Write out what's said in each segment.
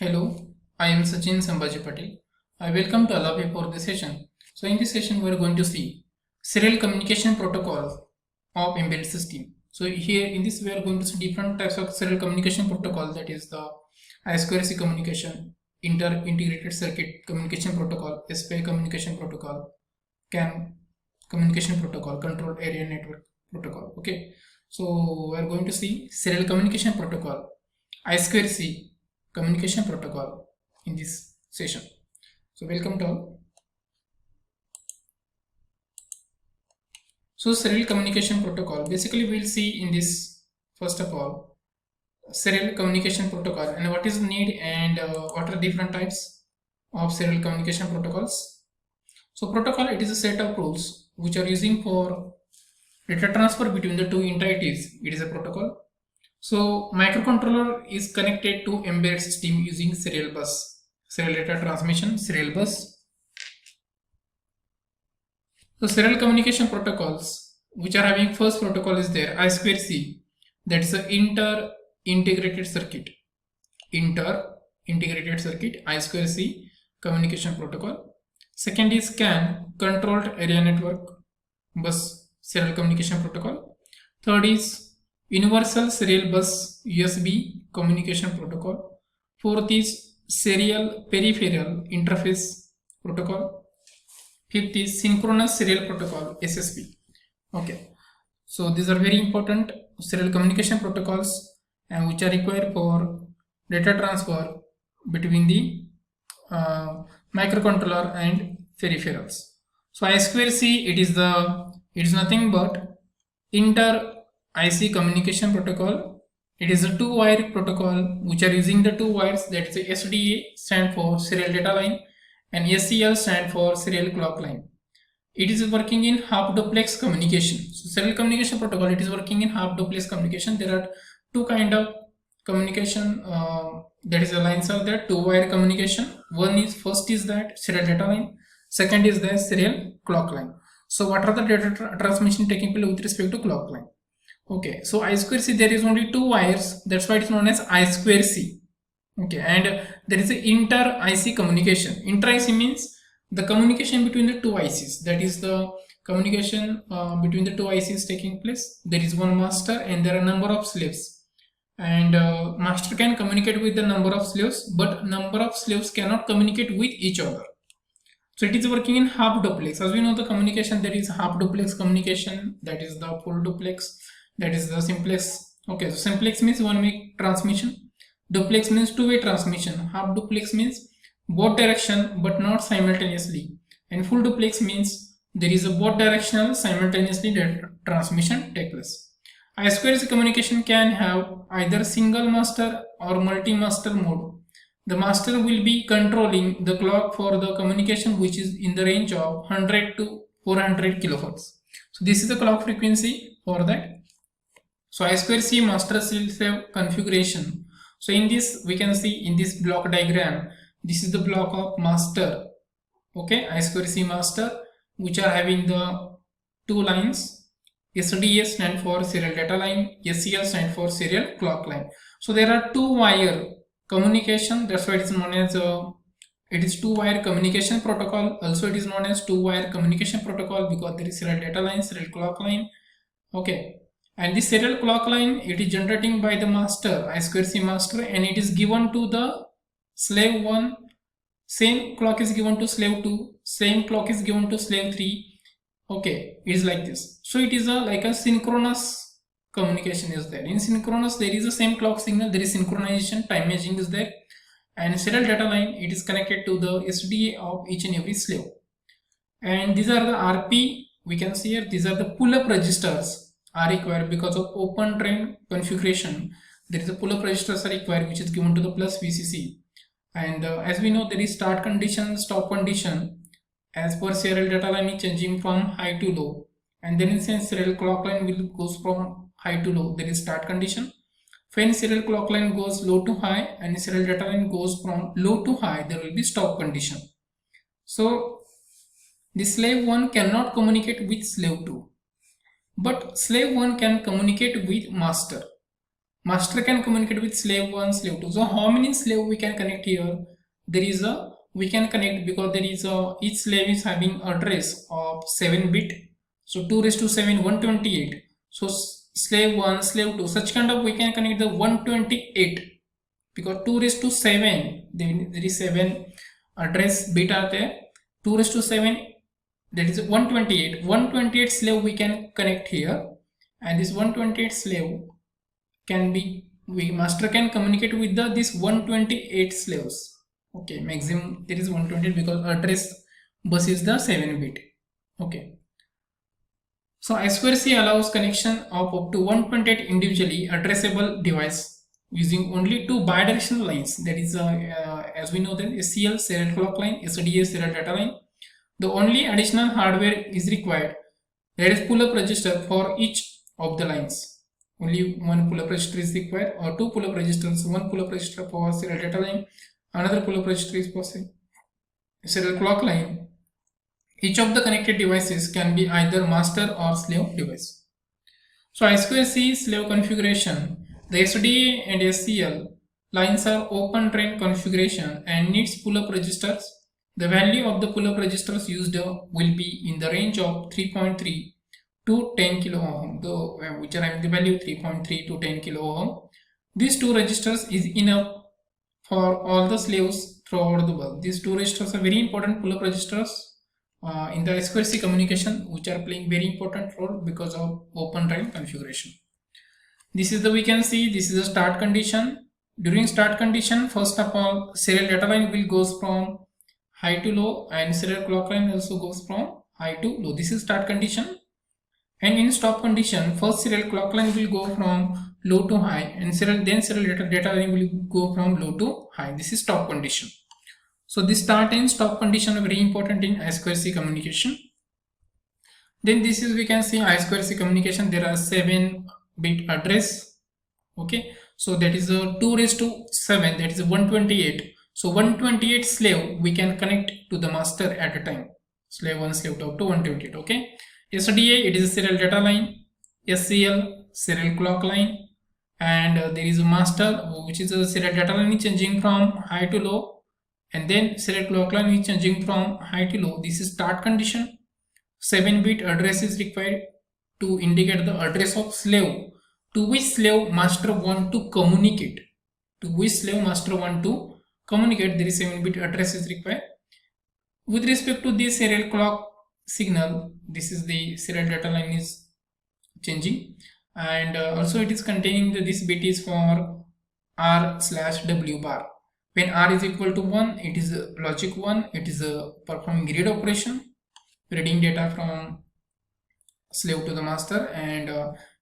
Hello, I am Sachin Sambhaji Patil. I welcome to all of you for this session. So in this session we are going to see serial communication protocol of embedded system. So here in this we are going to see different types of serial communication protocol, that is the I2C communication, integrated circuit communication protocol, SPI communication protocol, CAN communication protocol, control area network protocol. Okay, so we are going to see serial communication protocol, I2C communication protocol in this session. So welcome to all. So serial communication protocol, basically we'll see in this, first of all, serial communication protocol and what is the need and what are different types of serial communication protocols. So protocol, it is a set of rules which are using for data transfer between the two entities. It is a protocol. So microcontroller is connected to embedded system using serial bus, serial data transmission, serial bus. So serial communication protocols which are having, first protocol is there, I2C, that is the integrated circuit, I2C communication protocol. Second is CAN, controlled area network bus serial communication protocol. Third is Universal Serial Bus USB communication protocol. Fourth is Serial Peripheral Interface protocol. Fifth is Synchronous Serial Protocol, SSP. Okay, so these are very important serial communication protocols and which are required for data transfer between the microcontroller and peripherals. So I2C, it is nothing but IC communication protocol. It is a two-wire protocol which are using the two wires, that is the SDA stand for serial data line and SCL stand for serial clock line. It is working in half duplex communication. So serial communication protocol, it is working in half duplex communication. There are two kind of communication, that is the lines are there, two-wire communication. First is that serial data line, second is the serial clock line. So what are the data transmission taking place with respect to clock line? Okay, so I2C, there is only two wires, that's why it is known as I2C. Okay, and there is a inter-IC communication. Inter-IC means the communication between the two ICs, that is the communication between the two ICs taking place. There is one master and there are a number of slaves, and master can communicate with the number of slaves, but number of slaves cannot communicate with each other. So it is working in half duplex. As we know, the communication, there is half duplex communication, that is the full duplex, that is the simplex. Okay, so simplex means one-way transmission, duplex means two-way transmission, half duplex means both direction but not simultaneously, and full duplex means there is a both directional simultaneously transmission take place. I2C communication can have either single master or multi-master mode. The master will be controlling the clock for the communication which is in the range of 100 to 400 kilohertz. So this is the clock frequency for that. So I2C master slave configuration. So in this we can see in this block diagram, this is the block of master. Okay, I2C master, which are having the two lines. SDA stand for serial data line, SCL stand for serial clock line. So there are two wire communication, that's why it is known as it is two-wire communication protocol. Also it is known as two-wire communication protocol because there is serial data line, serial clock line. Okay, and this serial clock line, it is generating by the master, I2C master, and it is given to the slave 1, same clock is given to slave 2, same clock is given to slave 3. Okay, it is like this. So it is like a synchronous communication is there. In synchronous, there is the same clock signal, there is synchronization, time matching is there, and serial data line, it is connected to the SDA of each and every slave. And these are the RP, we can see here, these are the pull-up registers are required because of open train configuration. There is a pull-up registers are required which is given to the plus VCC. And as we know, there is start condition, stop condition. As per serial data line is changing from high to low, and then in sense serial clock line will goes from high to low, there is start condition. When serial clock line goes low to high and serial data line goes from low to high, there will be stop condition. So the slave 1 cannot communicate with slave 2, but slave 1 can communicate with master. Master can communicate with slave 1, slave 2. So how many slave we can connect here? There is a, we can connect because there is a, each slave is having address of 7 bit. So 2 raised to 7, 128. So slave 1, slave 2, such kind of we can connect the 128 because 2 raised to 7, there is 7 address bit are there. 2 raised to 7, that is 128. 128 slave we can connect here, and this 128 slave can be, master can communicate with this 128 slaves. Okay, maximum there is 128 because address bus is the 7 bit. Okay. So I2C allows connection of up to 128 individually addressable device using only 2 bidirectional lines. That is, as we know, then SCL serial clock line, SDA serial data line. The only additional hardware is required, that is pull-up register for each of the lines. Only one pull-up register is required, or 2 pull-up registers, one pull-up register for serial data line, another pull-up register is for serial clock line. Each of the connected devices can be either master or slave device. So I2C slave configuration. The SDA and SCL lines are open drain configuration and needs pull-up registers. The value of the pull-up registers used will be in the range of 3.3 to 10 kilo ohm, which are having the value 3.3 to 10 kilo ohm. These 2 registers is enough for all the slaves throughout the world. These 2 registers are very important pull-up registers in the I2C communication, which are playing very important role because of open drain configuration. This is the, we can see, this is the start condition. During start condition, first of all, serial data line will goes from high to low, and serial clock line also goes from high to low. This is start condition. And in stop condition, first serial clock line will go from low to high, and serial data line will go from low to high. This is stop condition. So this start and stop condition are very important in I2C communication. Then this is, we can see I2C communication. There are 7 bit address. Okay, so that is a 2 raised to 7, that is a 128. So 128 slave we can connect to the master at a time. Slave 1, slave 2 up to 128. Okay. SDA, it is a serial data line. SCL, serial clock line. And there is a master, which is a serial data line changing from high to low. And then serial clock line is changing from high to low. This is start condition. 7 bit address is required to indicate the address of slave to which slave master want to communicate. To which slave master want to communicate, there is 7 bit address is required. With respect to the serial clock signal, this is the serial data line is changing, and also it is containing this bit is for R/W bar. When R is equal to 1, it is a logic 1, it is a performing read operation, reading data from slave to the master, and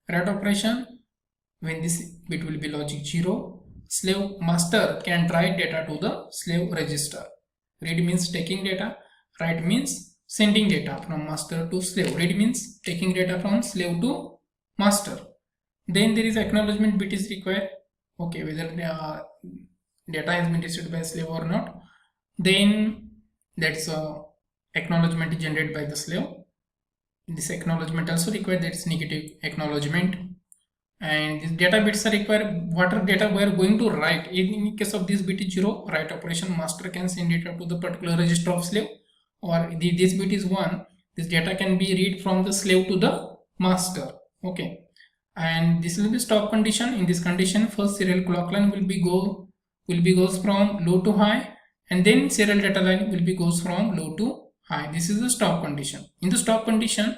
write operation. When this bit will be logic 0, slave master can write data to the slave register. Read means taking data, write means sending data from master to slave. Read means taking data from slave to master. Then there is acknowledgement bit is required. Okay, whether data has been received by slave or not. Then that's acknowledgement is generated by the slave. This acknowledgement also required, that is negative acknowledgement. And these data bits are required. What are data we are going to write? In case of this bit is 0, write operation, master can send data to the particular register of slave. Or this bit is 1, this data can be read from the slave to the master. Okay, and this will be stop condition. In this condition, first serial clock line will be goes from low to high, and then serial data line will be goes from low to high. This is the stop condition. In the stop condition,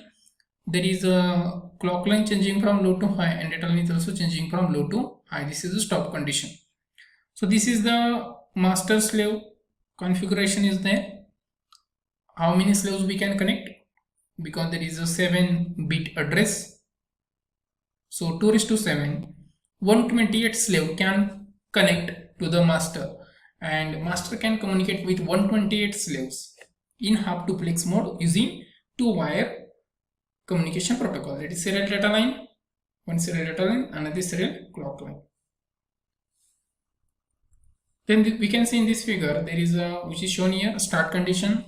there is a clock line changing from low to high, and data line is also changing from low to high. This is the stop condition. So this is the master slave configuration is there. How many slaves we can connect? Because there is a 7 bit address. So 2 raised to 7, 128 slave can connect to the master, and master can communicate with 128 slaves in half duplex mode using 2-wire communication protocol. That is serial data line, one serial data line, another serial clock line. Then we can see in this figure there is a, which is shown here, a start condition.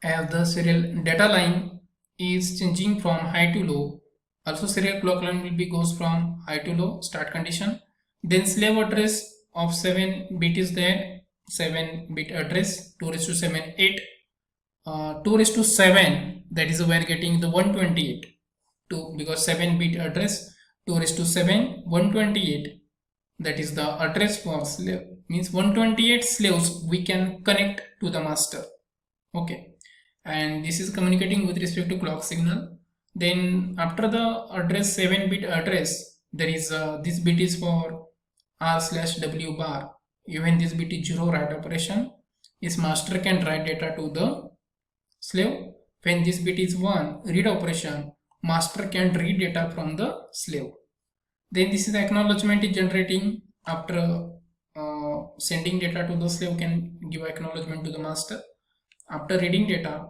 As the serial data line is changing from high to low, Also serial clock line will be goes from high to low, start condition. Then slave address of 7 bit is there, 7 bit address, 2 raised to 7 8, 2 raised to 7, that is we are getting the 128, 2 because 7 bit address, 2 raised to 7 128, that is the address for slave, means 128 slaves we can connect to the master. Okay, and this is communicating with respect to clock signal. Then after the address 7 bit address, there is this bit is for R/W bar. Even this bit is 0 write operation, is master can write data to the slave. When this bit is 1 read operation, master can read data from the slave. Then this is acknowledgement is generating after sending data to the slave, can give acknowledgement to the master. After reading data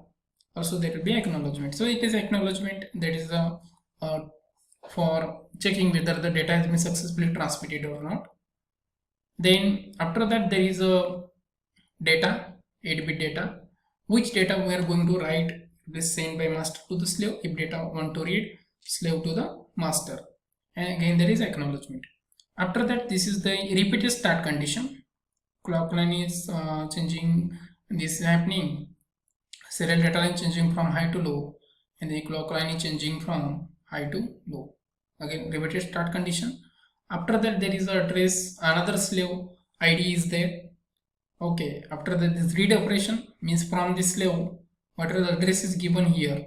also there will be acknowledgement. So it is acknowledgement, that is the for checking whether the data has been successfully transmitted or not. Then after that there is a data, 8-bit data, which data we are going to write is sent by master to the slave. If data want to read, slave to the master, and again there is acknowledgement. After that this is the repeated start condition. Clock line is changing, this is happening, serial data line changing from high to low, and the clock line is changing from high to low. Again repeated start condition. After that there is a address, another slave ID is there. Okay, after that this read operation, means from this slave whatever the address is given here,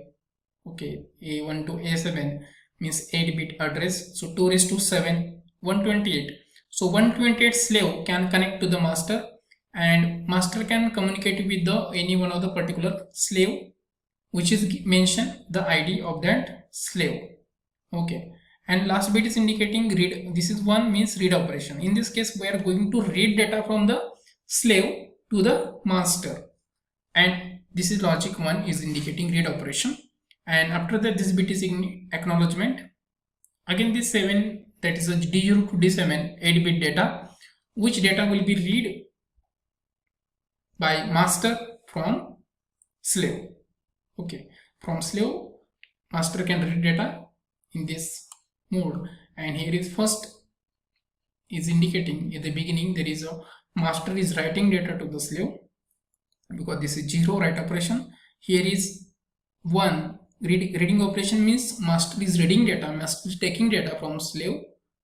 okay, A1 to A7 means 8-bit address, so 2 raised to 7 128. So 128 slave can connect to the master, and master can communicate with the any one of the particular slave which is mentioned the ID of that slave. Okay, and last bit is indicating read. This is 1 means read operation. In this case we are going to read data from the slave to the master, and this is logic 1 is indicating read operation. And after that this bit is in acknowledgement. Again this 7, that is a D0 to D7 8-bit data, which data will be read by master from slave. Okay, from slave master can read data in this mode, and here is first is indicating at the beginning there is a master is writing data to the slave, because this is 0 write operation. Here is 1 reading operation, means master is reading data, master is taking data from slave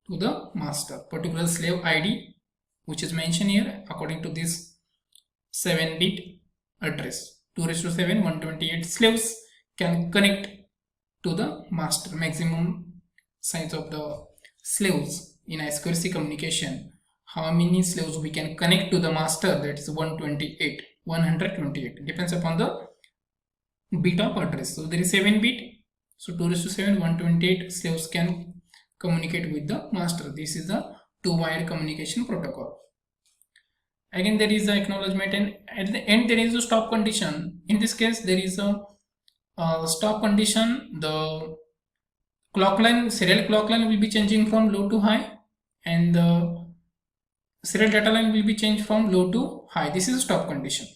to the master. Particular slave ID which is mentioned here according to this 7-bit address, 2 raised to 7 128 slaves can connect to the master. Maximum size of the slaves in I2C communication, how many slaves we can connect to the master, that is 128 depends upon the bit of address. So there is 7-bit, so 2 raised to 7 128 slaves can communicate with the master. This is the 2-wire communication protocol. Again there is the acknowledgement, and at the end there is a stop condition. In this case there is a stop condition. The clock line, serial clock line will be changing from low to high, and the serial data line will be changed from low to high. This is a stop condition.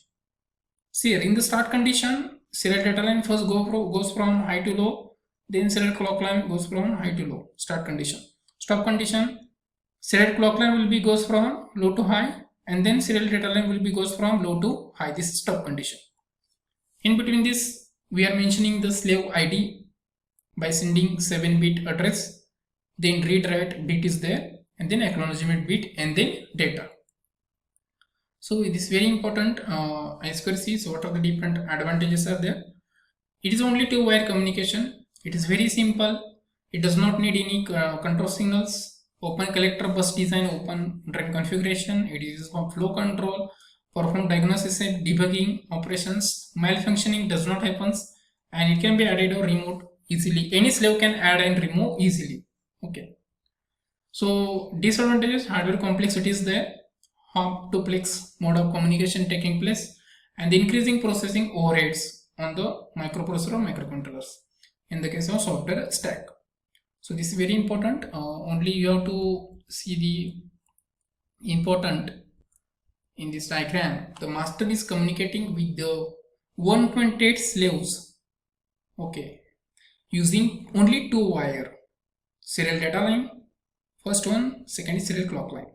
See here in the start condition, serial data line first goes from high to low, then serial clock line goes from high to low. Start condition. Stop condition, serial clock line will be goes from low to high, and then serial data line will be goes from low to high. This is stop condition. In between this we are mentioning the slave ID by sending 7-bit address, then read write bit is there, and then acknowledgement bit, and then data. So it is very important. I2C, so what are the different advantages are there? It is only 2-wire communication. It is very simple. It does not need any control signals. Open collector bus design, open drain configuration. It is for flow control, perform diagnosis and debugging operations. Malfunctioning does not happen, and it can be added or removed easily. Any slave can add and remove easily. Okay. So disadvantages: hardware complexity is there, hop-duplex mode of communication taking place, and the increasing processing overheads on the microprocessor or microcontrollers in the case of software stack. So this is very important. Only you have to see the important in this diagram. The master is communicating with the 128 slaves, okay, using only 2 wire. serial data line, first one, second is serial clock line.